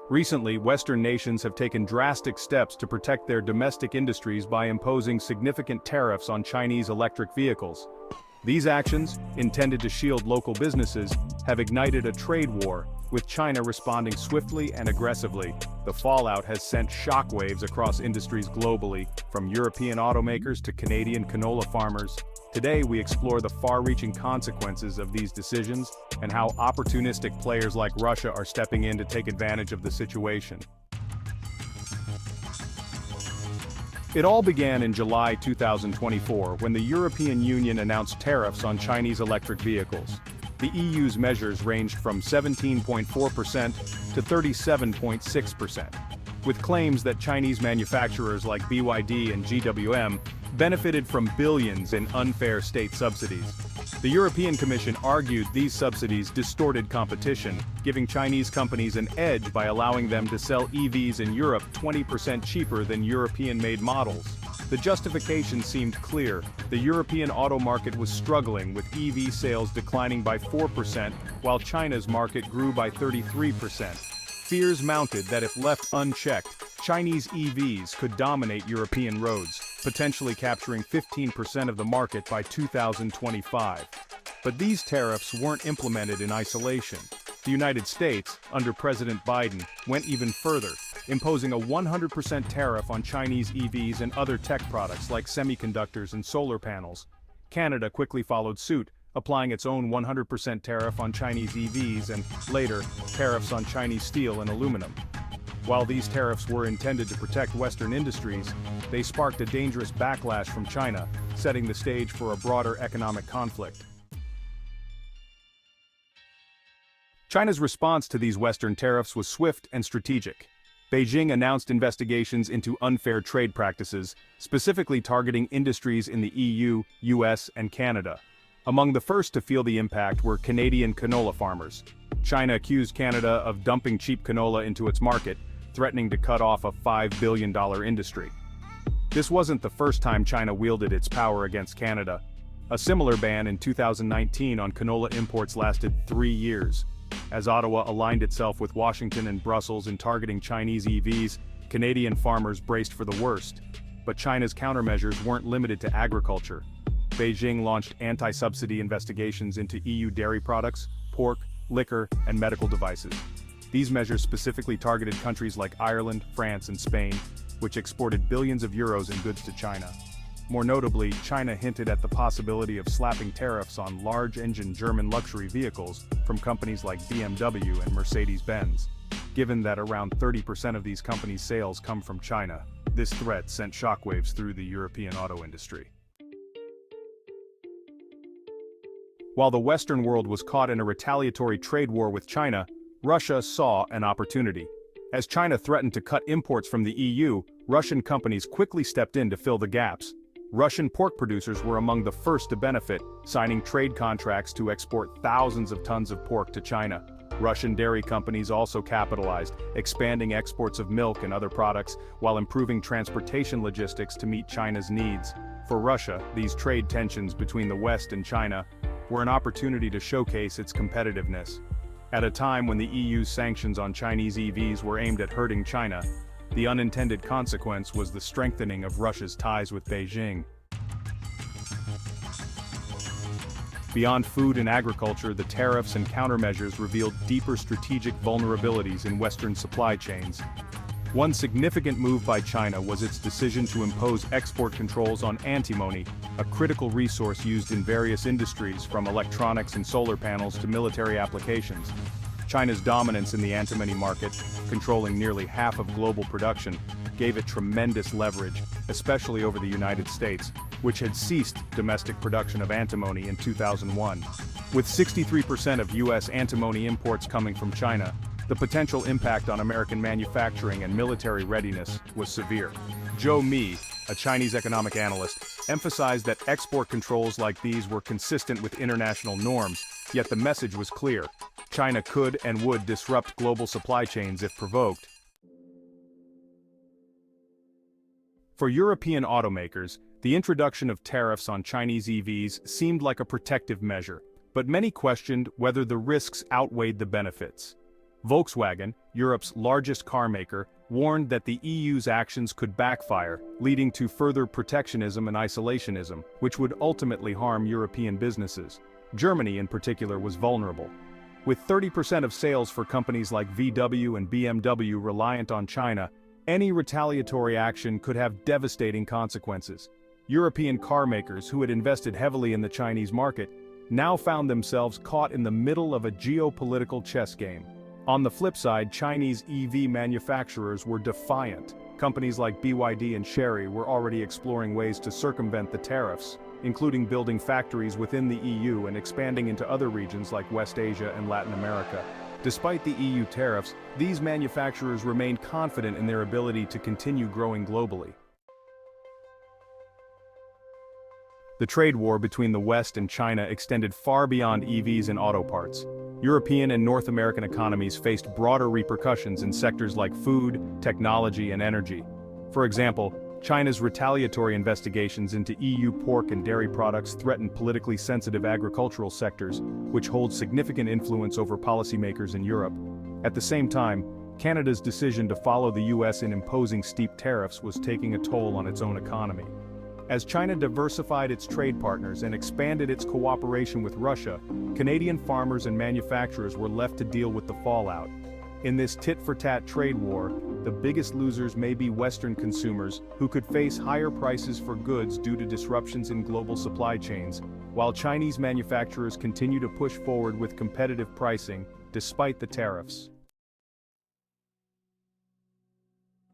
Recently, Western nations have taken drastic steps to protect their domestic industries by imposing significant tariffs on Chinese electric vehicles. These actions, intended to shield local businesses, have ignited a trade war, with China responding swiftly and aggressively. The fallout has sent shockwaves across industries globally, from European automakers to Canadian canola farmers. Today we explore the far-reaching consequences of these decisions and how opportunistic players like Russia are stepping in to take advantage of the situation. It all began in July 2024 when the European Union announced tariffs on Chinese electric vehicles. The EU's measures ranged from 17.4% to 37.6%, with claims that Chinese manufacturers like BYD and GWM benefited from billions in unfair state subsidies. The European Commission argued these subsidies distorted competition, giving Chinese companies an edge by allowing them to sell EVs in Europe 20% cheaper than European-made models. The justification seemed clear: the European auto market was struggling, with EV sales declining by 4%, while China's market grew by 33%. Fears mounted that if left unchecked, Chinese EVs could dominate European roads, potentially capturing 15% of the market by 2025. But these tariffs weren't implemented in isolation. The United States, under President Biden, went even further, imposing a 100% tariff on Chinese EVs and other tech products like semiconductors and solar panels. Canada quickly followed suit, applying its own 100% tariff on Chinese EVs and, later, tariffs on Chinese steel and aluminum. While these tariffs were intended to protect Western industries, they sparked a dangerous backlash from China, setting the stage for a broader economic conflict. China's response to these Western tariffs was swift and strategic. Beijing announced investigations into unfair trade practices, specifically targeting industries in the EU, US, and Canada. Among the first to feel the impact were Canadian canola farmers. China accused Canada of dumping cheap canola into its market, threatening to cut off a $5 billion industry. This wasn't the first time China wielded its power against Canada. A similar ban in 2019 on canola imports lasted 3 years. As Ottawa aligned itself with Washington and Brussels in targeting Chinese EVs, Canadian farmers braced for the worst. But China's countermeasures weren't limited to agriculture. Beijing launched anti-subsidy investigations into EU dairy products, pork, liquor, and medical devices. These measures specifically targeted countries like Ireland, France, and Spain, which exported billions of euros in goods to China. More notably, China hinted at the possibility of slapping tariffs on large-engine German luxury vehicles from companies like BMW and Mercedes-Benz. Given that around 30% of these companies' sales come from China, this threat sent shockwaves through the European auto industry. While the Western world was caught in a retaliatory trade war with China, Russia saw an opportunity. As China threatened to cut imports from the EU, Russian companies quickly stepped in to fill the gaps. Russian pork producers were among the first to benefit, signing trade contracts to export thousands of tons of pork to China. Russian dairy companies also capitalized, expanding exports of milk and other products, while improving transportation logistics to meet China's needs. For Russia, these trade tensions between the West and China were an opportunity to showcase its competitiveness. At a time when the EU's sanctions on Chinese EVs were aimed at hurting China, the unintended consequence was the strengthening of Russia's ties with Beijing. Beyond food and agriculture, the tariffs and countermeasures revealed deeper strategic vulnerabilities in Western supply chains. One significant move by China was its decision to impose export controls on antimony, a critical resource used in various industries from electronics and solar panels to military applications. China's dominance in the antimony market, controlling nearly half of global production, gave it tremendous leverage, especially over the United States, which had ceased domestic production of antimony in 2001. With 63% of U.S. antimony imports coming from China, the potential impact on American manufacturing and military readiness was severe. Zhou Mi, a Chinese economic analyst, emphasized that export controls like these were consistent with international norms, yet the message was clear: China could and would disrupt global supply chains if provoked. For European automakers, the introduction of tariffs on Chinese EVs seemed like a protective measure, but many questioned whether the risks outweighed the benefits. Volkswagen, Europe's largest car maker, warned that the EU's actions could backfire, leading to further protectionism and isolationism, which would ultimately harm European businesses. Germany, in particular, was vulnerable. With 30% of sales for companies like VW and BMW reliant on China, any retaliatory action could have devastating consequences. European car makers who had invested heavily in the Chinese market now found themselves caught in the middle of a geopolitical chess game. On the flip side, Chinese EV manufacturers were defiant. Companies like BYD and Chery were already exploring ways to circumvent the tariffs, including building factories within the EU and expanding into other regions like West Asia and Latin America. Despite the EU tariffs, these manufacturers remained confident in their ability to continue growing globally. The trade war between the West and China extended far beyond EVs and auto parts. European and North American economies faced broader repercussions in sectors like food, technology, and energy. For example, China's retaliatory investigations into EU pork and dairy products threatened politically sensitive agricultural sectors, which hold significant influence over policymakers in Europe. At the same time, Canada's decision to follow the US in imposing steep tariffs was taking a toll on its own economy. As China diversified its trade partners and expanded its cooperation with Russia, Canadian farmers and manufacturers were left to deal with the fallout. In this tit-for-tat trade war, the biggest losers may be Western consumers, who could face higher prices for goods due to disruptions in global supply chains, while Chinese manufacturers continue to push forward with competitive pricing, despite the tariffs.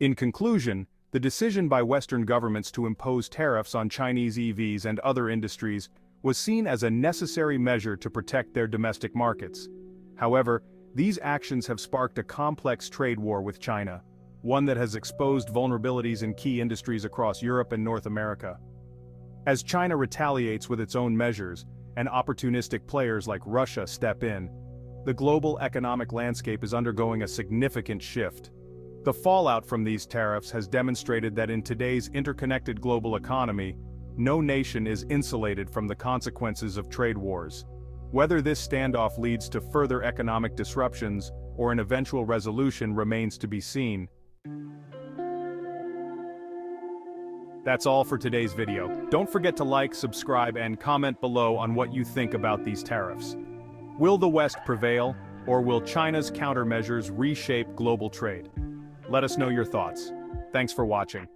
In conclusion, the decision by Western governments to impose tariffs on Chinese EVs and other industries was seen as a necessary measure to protect their domestic markets. However, these actions have sparked a complex trade war with China, one that has exposed vulnerabilities in key industries across Europe and North America. As China retaliates with its own measures, and opportunistic players like Russia step in, the global economic landscape is undergoing a significant shift. The fallout from these tariffs has demonstrated that in today's interconnected global economy, no nation is insulated from the consequences of trade wars. Whether this standoff leads to further economic disruptions or an eventual resolution remains to be seen. That's all for today's video. Don't forget to like, subscribe, and comment below on what you think about these tariffs. Will the West prevail, or will China's countermeasures reshape global trade? Let us know your thoughts. Thanks for watching.